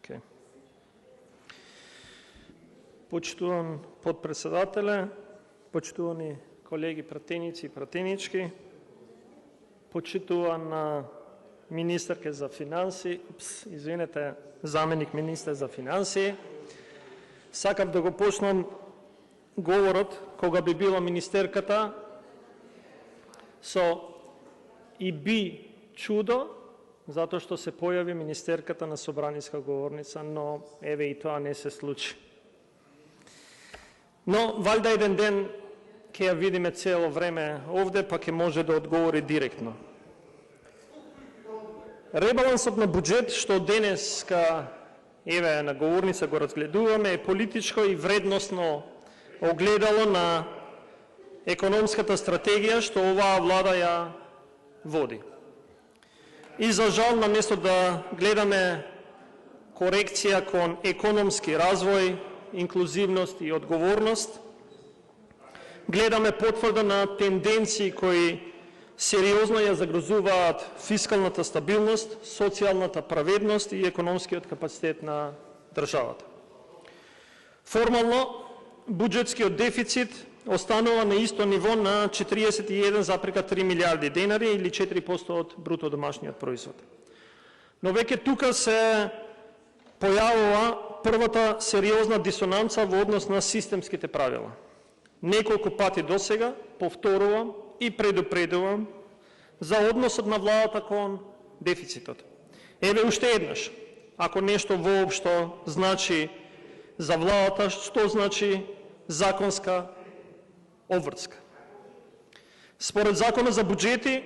Okay. Почитуван подпредседателе, почитувани колеги пратеници и пратенички, почитуван министърке за финанси, заменик министър за финанси. Сакав да го почнам говорот кога би била министерката со и би чудо, затоа што се појави министерката на собраниска говорница, но еве и тоа не се случи. Но валјда еден ден ќе ја видиме цело време овде, па ќе може да одговори директно. Ребалансот на буџет што денеска еве на говорница го разгледуваме е политичко и вредносно огледало на економската стратегија што оваа влада ја води. И за жал, наместо да гледаме корекција кон економски развој, инклузивност и одговорност, гледаме потврда на тенденции кои сериозно ја загрозуваат фискалната стабилност, социјалната праведност и економскиот капацитет на државата. Формално, буџетскиот дефицит останува на исто ниво на 41,3 милиарди денари или 4% од бруто домашниот производ. Но веќе тука се појавува првата сериозна дисонанца во однос на системските правила. Неколку пати досега повторувам и предупредувам за односот на владата кон дефицитот. Еве уште еднаш, ако нешто воопшто значи за владата, што значи законска обврска. Според Закона за буџети,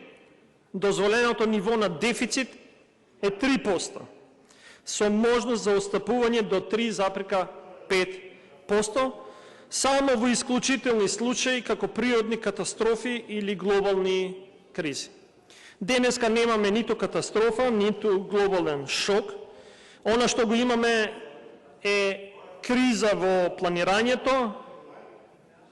дозволеното ниво на дефицит е 3%, со можност за отстапување до 3,5%, само во исклучителни случаи како природни катастрофи или глобални кризи. Денеска немаме ниту катастрофа, ниту глобален шок. Она што го имаме е криза во планирањето,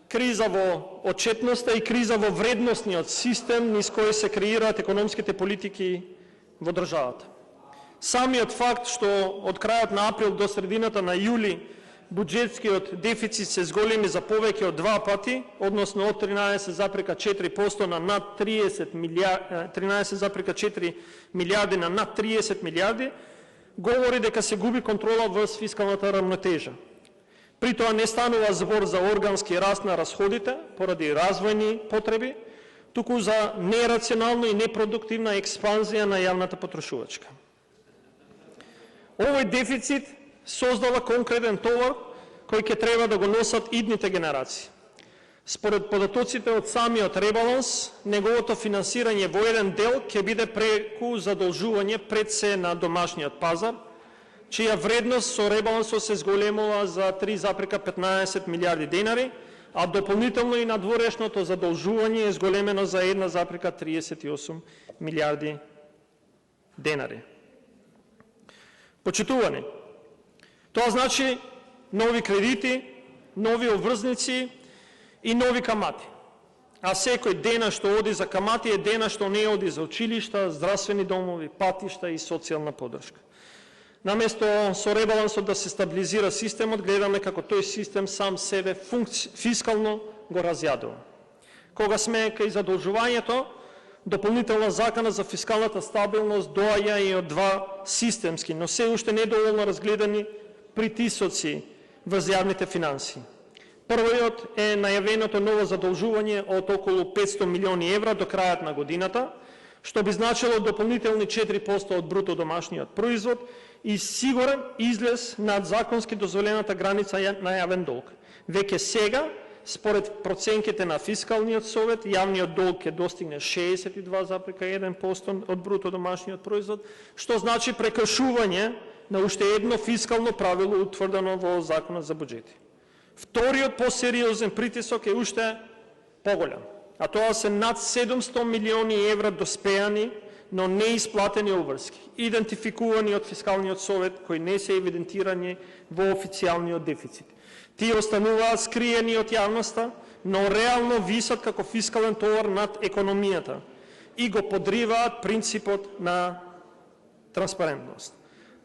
криза во отчетноста и криза во вредносниот систем низ кој се креираат економските политики во државата. Самиот факт што од крајот на април до средината на јули буџетскиот дефицит се зголеми за повеќе од 2 пати, односно од 13,4% на над 13,4 милиарди на над 30 милиарди, говори дека се губи контрола во фискалната рамнотежа. При тоа не станува збор за органски раст на расходите поради развојни потреби, туку за нерационална и непродуктивна експанзија на јавната потрошувачка. Овој дефицит создава конкретен товар кој ќе треба да го носат идните генерации. Според податоците од самиот ребаланс, неговото финансирање во еден дел ќе биде преку задолжување пред се на домашниот пазар, чија вредност со ребалансот се зголемува за 3,15 милиарди денари, а дополнително и надворешното задолжување е зголемено за 1,38 милиарди денари. Почитувани, тоа значи нови кредити, нови обврзници и нови камати. А секој дена што оди за камати е дена што не оди за училишта, здравствени домови, патишта и социјална подршка. Наместо со ребалансот да се стабилизира системот, гледаме како тој систем сам себе фискално го разјадува. Кога сме кај задолжувањето, дополнителна закана за фискалната стабилност доаѓа и од два системски, но се уште недоволно разгледани притисоци врз јавните финанси. Првиот е најавеното ново задолжување од околу 500 милиони евра до крајот на годината, што би значило дополнителни 4% од бруто домашниот производ и сигурен излез над законски дозволената граница на јавен долг. Веќе сега, според проценките на фискалниот совет, јавниот долг ќе достигне 62,1% од бруто домашниот производ, што значи прекршување на уште едно фискално правило утврдено во Законот за буџети. Вториот посериозен притисок е уште поголем, а тоа се над 700 милиони евра доспеани, но неисплатени обврски, идентификувани од фискалниот совет, кои не се евидентирани во официјалниот дефицит. Тие остануваат скриени од јавноста, но реално висат како фискален товар над економијата и го подриваат принципот на транспарентност.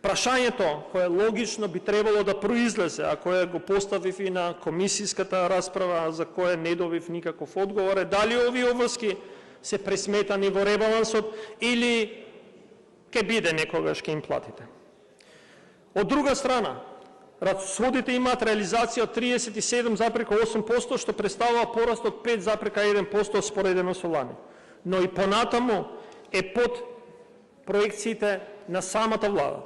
Прашањето кое логично би требало да произлезе, а кое го поставив и на комисиската расправа, за кое не добив никаков одговор, е дали овие обврски се пресметани во ребалансот или ќе биде некогаш ќе им платите. Од друга страна, расходите имаат реализација од 37,8%, што представува пораст од 5,1% споредено со лани. Но и понатаму е под проекциите на самата влада.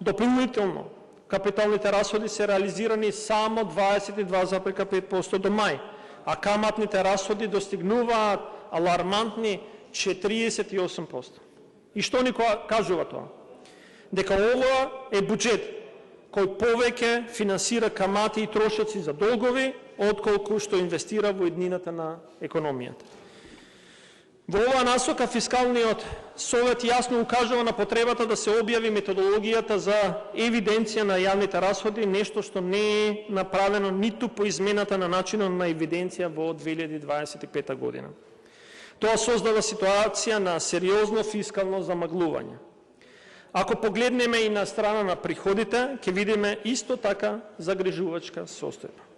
Дополнително, капиталните расходи се реализирани само 22,5% до мај, а каматните расходи достигнуваат алармантни 48%. И што ни кажува тоа? Дека ова е буџет кој повеќе финансира камати и трошоци за долгови, отколку што инвестира во иднината на економијата. Во оваа насока Фискалниот совет јасно укажува на потребата да се објави методологијата за евиденција на јавните расходи, нешто што не е направено ниту по измената на начинот на евиденција во 2025 година. Тоа создава ситуација на сериозно фискално замаглување. Ако погледнеме и на страна на приходите, ќе видиме исто така загрижувачка состојба.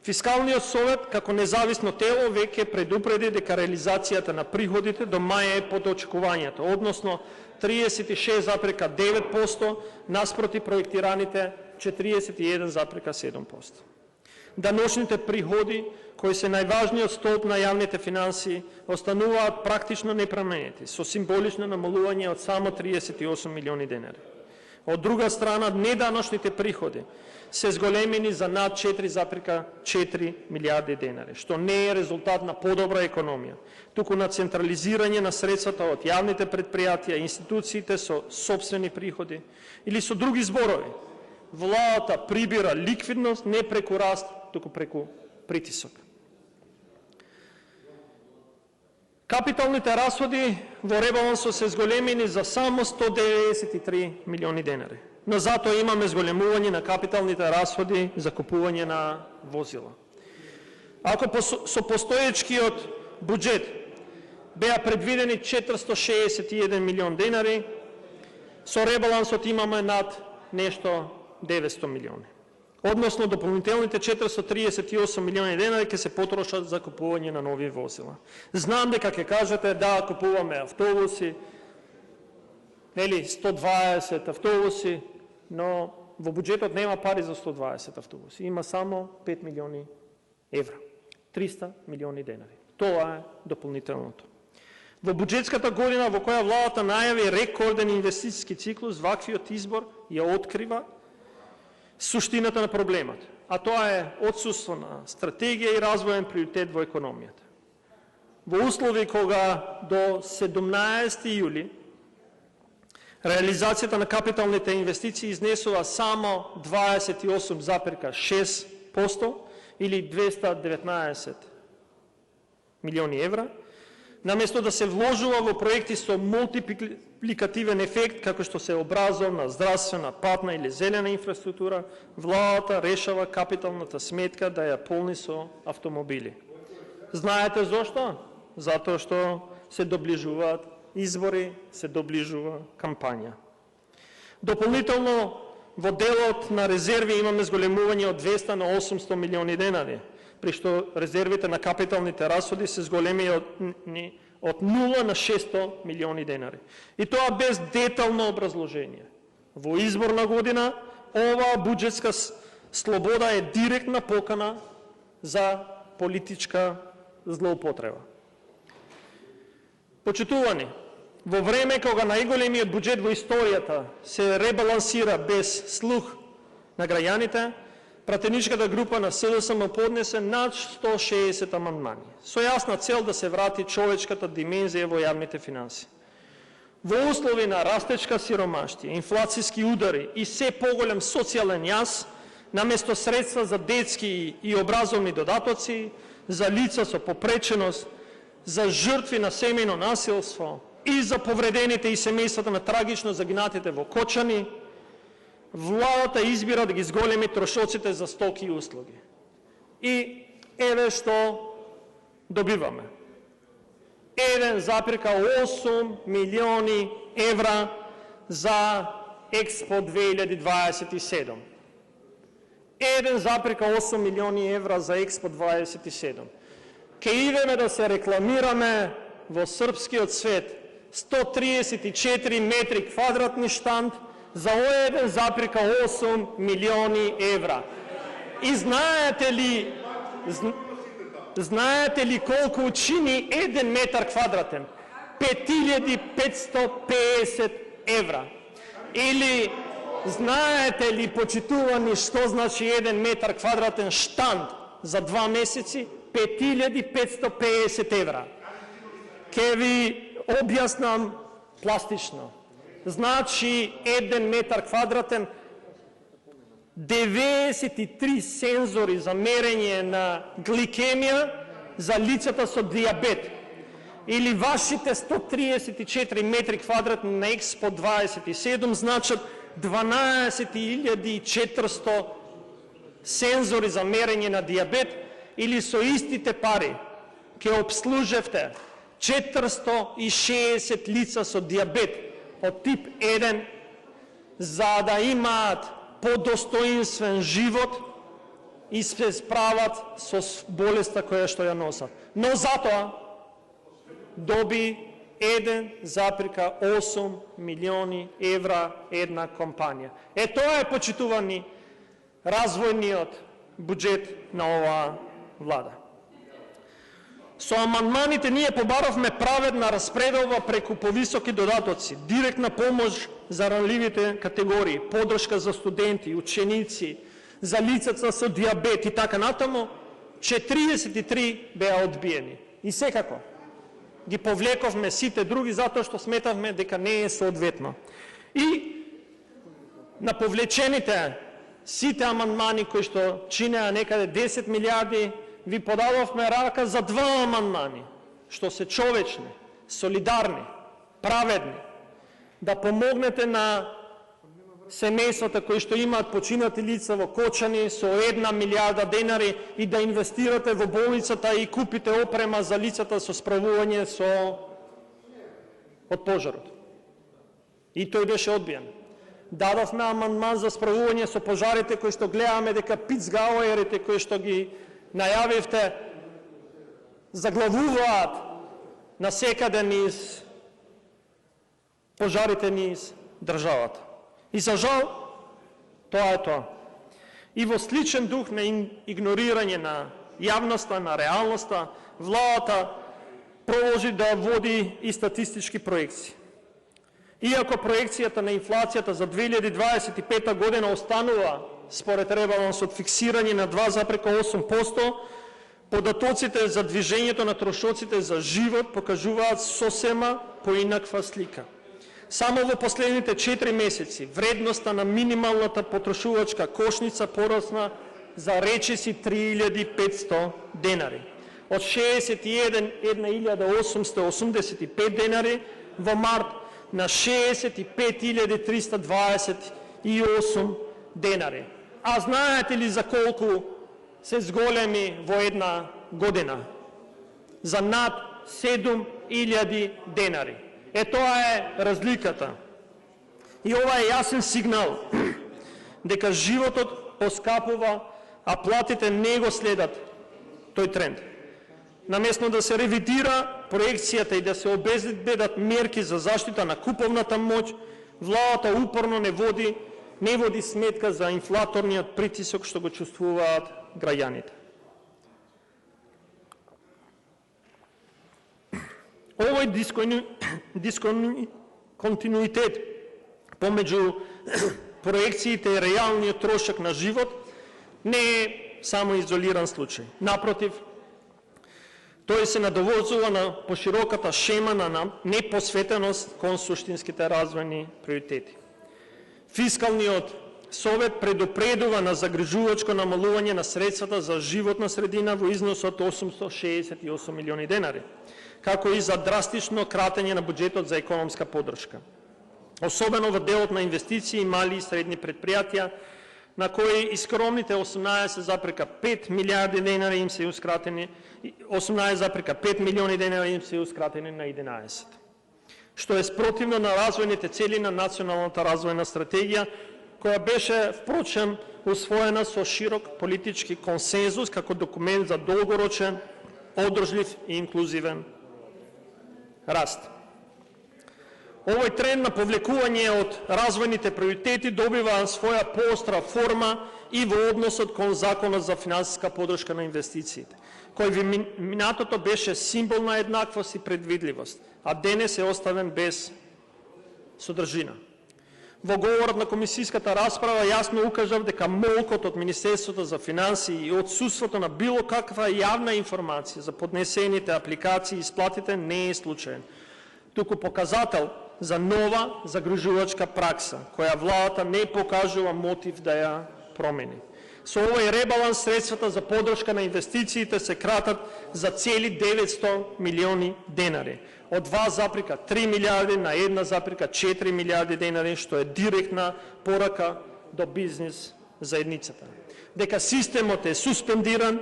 Фискалниот совет, како независно тело, веќе предупреди дека реализацијата на приходите до мај е под очекувањето, односно 36,9% наспроти проектираните 41,7%. Даночните приходи, кои се најважниот столб на јавните финанси, остануваат практично непроменети, со символично намалување од само 38 милиони денари. Од друга страна, неданочните приходи се зголемени за над 4,4 милиарди денари, што не е резултат на подобра економија, туку на централизирање на средствата од јавните предпријатија и институциите со сопствени приходи, или со други зборови. Владата прибира ликвидност не преку раст, туку преку притисок. Капиталните расходи во ребалансот се зголемени за само 193 милиони денари. Но затоа имаме зголемување на капиталните расходи за купување на возила. Ако со постоечкиот буџет беа предвидени 461 милион денари, со ребалансот имаме над нешто 900 милиони. Односно, дополнителните 438 милиони денари ќе се потрошат за купување на нови возила. Знам дека ќе кажете, да, купуваме автобуси, 120 автобуси, но во буџетот нема пари за 120 автобуси. Има само 5 милиони евра. 300 милиони денари. Тоа е дополнителното. Во буџетската година во која владата најави рекорден инвестициски циклус, ваквиот избор ја открива суштината на проблемот, а тоа е отсутство на стратегија и развоен приоритет во економијата. Во услови кога до 17 јули реализацијата на капиталните инвестиции изнесува само 28,6% или 219 милиони евра, наместо да се вложува во проекти со мултипликативен ефект, како што се образовна, здравствена, патна или зелена инфраструктура, владата решава капиталната сметка да ја полни со автомобили. Знаете зошто? Затоа што се доближуваат избори, се доближува кампања. Дополнително, во делот на резерви имаме зголемување од 200 на 800 милиони денари, при што резервите на капиталните расходи се зголеми од 0 на 600 милиони денари. И тоа без детално образложение. Во изборна година, оваа буџетска слобода е директна покана за политичка злоупотреба. Почитувани, во време кога најголемиот буџет во историјата се ребалансира без слух на граѓаните, пратеничката група на СДСМ поднесе над 160 амандмани, со јасна цел да се врати човечката димензија во јавните финанси. Во услови на растечка сиромаштија, инфлацијски удари и се поголем социјален јаз, наместо средства за детски и образовни додатоци, за лица со попреченост, за жртви на семејно насилство и за повредените и семејствата на трагично загинатите во Кочани, владата избира да ги зголеми трошоците за стоки и услуги. И еве што добиваме. 1,8 милиони евра за Експо 2027. 1,8 милиони евра за Експо 27. Ке идеме да се рекламираме во српскиот свет 134 метри квадратни штанд за 1,8 милиони евра. И знаете ли колку чини 1 метар квадратен? 5550 евра. Или знаете ли, почитувани, што значи 1 метар квадратен штанд за 2 месеци? 5550 евра. Ке ви објаснам пластично. Значи 1 метар квадратен 93 сензори за мерење на гликемија за лицата со диабет. Или вашите 134 метри квадратни на Експо 27 значат 12.400 сензори за мерење на диабет, или со истите пари ке обслужевте 460 лица со диабет од тип 1 за да имаат подостоинствен живот и се справат со болеста која што ја носат. Но затоа доби 1,8 милиони евра една компанија. Тоа е, почитувани, развојниот буџет на оваа влада. Со амандманите ние побаравме праведна распределба преку повисоки додатоци, директна помош за ранливите категории, подршка за студенти, ученици, за лицата со диабет и така натаму. 43 беа одбиени. И секако ги повлековме сите други затоа што сметавме дека не е соодветно. И на повлечените сите амандмани кои што чинеа некаде 10 милиарди, ви подадовме рака за 2 амандмани, што се човечни, солидарни, праведни, да помогнете на семејствата кои што имаат починати лица во Кочани со 1 милиарда денари и да инвестирате во болницата и купите опрема за лицата со справување од пожарот. И тој беше одбиен. Дадовме амандман за справување со пожарите кои што гледаме дека пицгауерите кои што ги најавивте заглавуваат насекаде низ пожарите низ државата. И за жал, тоа е тоа. И во сличен дух на игнорирање на јавноста, на реалноста, владата продолжи да води и статистички проекции. Иако проекцијата на инфлацијата за 2025 година останува според ребалансот фиксирање на 2,8%, податоците за движењето на трошоците за живот покажуваат сосема поинаква слика. Само во последните 4 месеци вредноста на минималната потрошувачка кошница порасна за речиси 3500 денари. Од 61.885 денари во март на 65.328 денари. А знаете ли за колку се зголеми во една година? За над 7.000 денари. Тоа е разликата. И ова е јасен сигнал дека животот поскапува, а платите не го следат тој тренд. Намесно да се ревидира проекцијата и да се обезбедат мерки за заштита на куповната моќ, владата упорно не води сметка за инфлаторниот притисок што го чувствуваат граѓаните. Овој дисконтинуитет помеѓу проекциите и реалниот трошок на живот не е само изолиран случај. Напротив, тој се надовозува на пошироката шема на непосветеност кон суштинските развојни приоритети. Фискалниот совет предупредува на загрижувачко намалување на средствата за животна средина во износ од 868 милиони денари, како и за драстично кратење на буџетот за економска поддршка. Особено во делот на инвестиции, мали и средни предпријатија, на кои и скромните 18,5 милиарди денари им се ускратени, 18,5 милиони денари им се ускратени на 11. што е спротивно на развојните цели на националната развојна стратегија, која беше, впрочем, усвоена со широк политички консензус како документ за долгорочен, одржлив и инклузивен раст. Овој тренд на повлекување од развојните приоритети добива своја поостра форма и во односот кон Законот за финансиска поддршка на инвестициите, кој во минатото беше символ на еднаквост и предвидливост, а денес е оставен без содржина. Во говорот на комисиската расправа јасно укажав дека молкот од Министерството за финансии и отсутството на било каква јавна информација за поднесените апликации и исплатите не е случаен, туку показател за нова загрижувачка пракса, која владата не покажува мотив да ја промени. Со овој ребаланс средствата за поддршка на инвестициите се кратат за цели 900 милиони денари, од 2,3 милиарди на 1,4 милиарди денари, што е директна порака до бизнес заедницата. Дека системот е суспендиран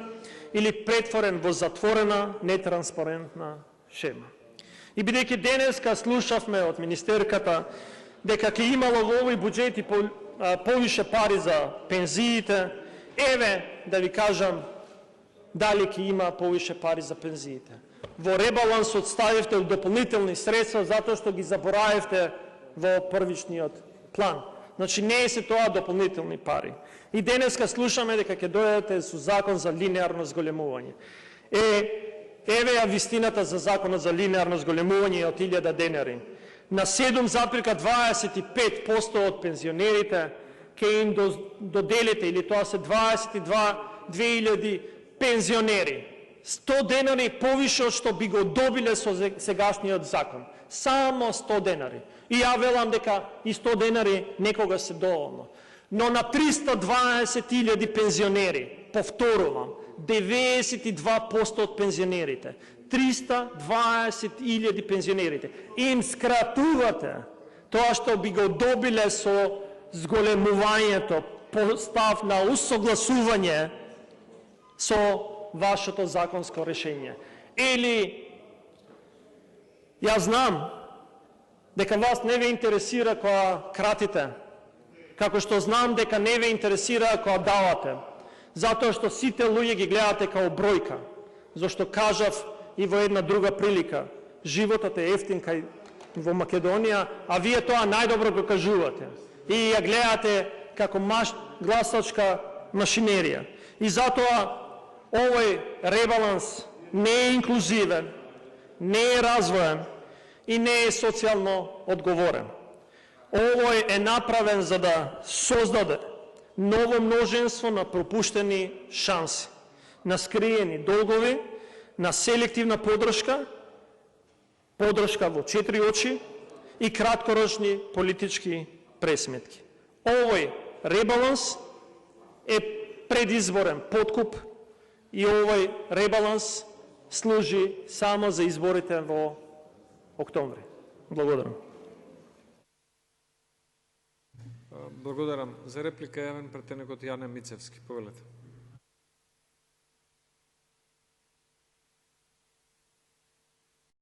или претворен во затворена, нетранспарентна шема. И бидејќи денеска слушавме од министерката дека ќе имало во овој буџет и повише пари за пензиите, еве да ви кажам дали ќе има повише пари за пензиите. Во ребалансот ставивте дополнителни средства затоа што ги заборавивте во првичниот план. Значи не е се тоа дополнителни пари. И денеска слушаме дека ќе дојдете со закон за линеарно зголемување. Еве ја вистината за законот за линеарно зголемување од 1000 денари. На 7,25% од пензионерите ќе им доделите, или тоа се 22.000 пензионери, 100 денари повише од што би го добиле со сегашниот закон. Само 100 денари. И ја велам дека и 100 денари некога се доволно. Но на 320.000 пензионери, повторувам, 92% од пензионерите, 320.000 пензионерите, им скратувате тоа што би го добиле со зголемувањето, постав на усогласување со вашето законско решение. Или, ја знам дека вас не ве интересира кога кратите, како што знам дека не ве интересира кога давате, затоа што сите луѓе ги гледате као бројка, зашто кажав и во една друга прилика, животот е ефтин кај во Македонија, а вие тоа најдобро го кажувате и ја гледате како гласачка машинерија. И затоа овој ребаланс не е инклузивен, не е развоен и не е социјално одговорен. Овој е направен за да создаде ново множенство на пропуштени шанси, на скриени долгови, на селективна поддршка во 4 очи и краткорочни политички пресметки. Овој ребаланс е предизборен подкуп и овој ребаланс служи само за изборите во октомври. Благодарам. Благодарам. За реплика јавен претенекот Јане Мицевски. Повелете.